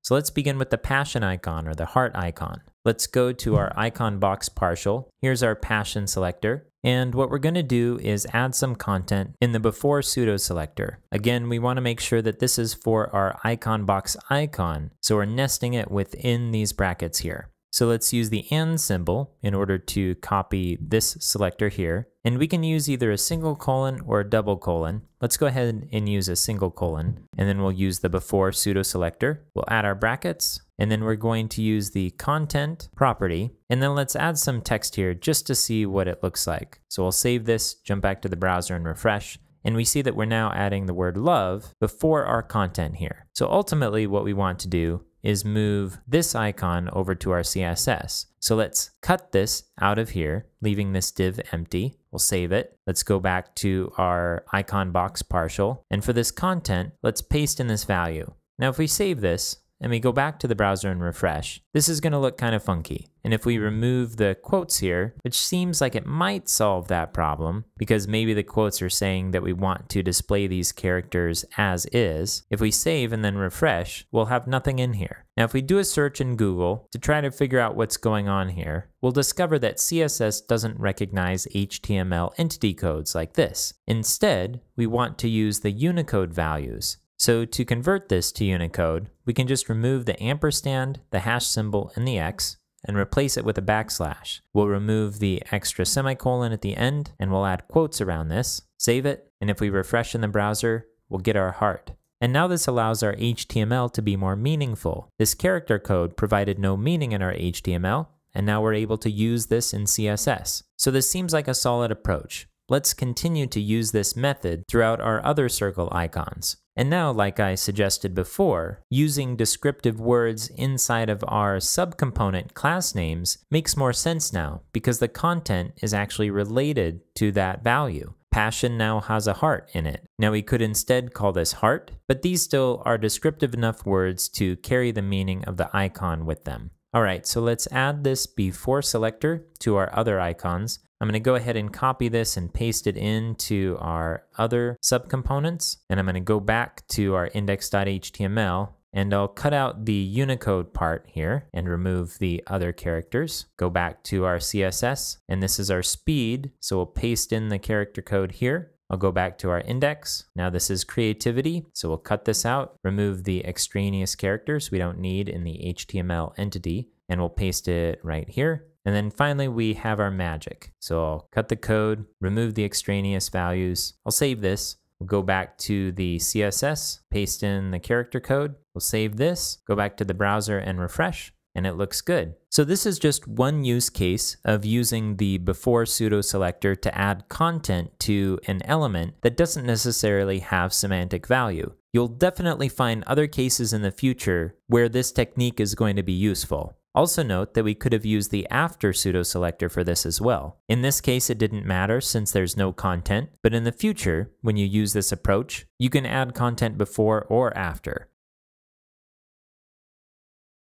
So let's begin with the passion icon or the heart icon. Let's go to our icon box partial. Here's our passion selector. And what we're going to do is add some content in the before pseudo selector. Again, we want to make sure that this is for our icon box icon. So we're nesting it within these brackets here. So let's use the and symbol in order to copy this selector here. And we can use either a single colon or a double colon. Let's go ahead and use a single colon. And then we'll use the before pseudo selector. We'll add our brackets. And then we're going to use the content property. And then let's add some text here just to see what it looks like. So we'll save this, jump back to the browser and refresh. And we see that we're now adding the word love before our content here. So ultimately what we want to do is move this icon over to our CSS. So let's cut this out of here, leaving this div empty. We'll save it. Let's go back to our icon box partial. And for this content, let's paste in this value. Now, if we save this, and we go back to the browser and refresh, this is going to look kind of funky. And if we remove the quotes here, which seems like it might solve that problem, because maybe the quotes are saying that we want to display these characters as is, if we save and then refresh, we'll have nothing in here. Now, if we do a search in Google to try to figure out what's going on here, we'll discover that CSS doesn't recognize HTML entity codes like this. Instead, we want to use the Unicode values. So to convert this to Unicode, we can just remove the ampersand, the hash symbol, and the X, and replace it with a backslash. We'll remove the extra semicolon at the end, and we'll add quotes around this, save it, and if we refresh in the browser, we'll get our heart. And now this allows our HTML to be more meaningful. This character code provided no meaning in our HTML, and now we're able to use this in CSS. So this seems like a solid approach. Let's continue to use this method throughout our other circle icons. And now, like I suggested before, using descriptive words inside of our subcomponent class names makes more sense now because the content is actually related to that value. Passion now has a heart in it. Now we could instead call this heart, but these still are descriptive enough words to carry the meaning of the icon with them. All right, so let's add this before selector to our other icons. I'm going to go ahead and copy this and paste it into our other subcomponents. And I'm going to go back to our index.html and I'll cut out the Unicode part here and remove the other characters. Go back to our CSS and this is our speed. So we'll paste in the character code here. I'll go back to our index. Now this is creativity, so we'll cut this out, remove the extraneous characters we don't need in the HTML entity, and we'll paste it right here. And then finally we have our magic. So I'll cut the code, remove the extraneous values. I'll save this. We'll go back to the CSS, paste in the character code. We'll save this, go back to the browser and refresh. And it looks good. So this is just one use case of using the before pseudo selector to add content to an element that doesn't necessarily have semantic value. You'll definitely find other cases in the future where this technique is going to be useful. Also note that we could have used the after pseudo selector for this as well. In this case, it didn't matter since there's no content, but in the future, when you use this approach, you can add content before or after.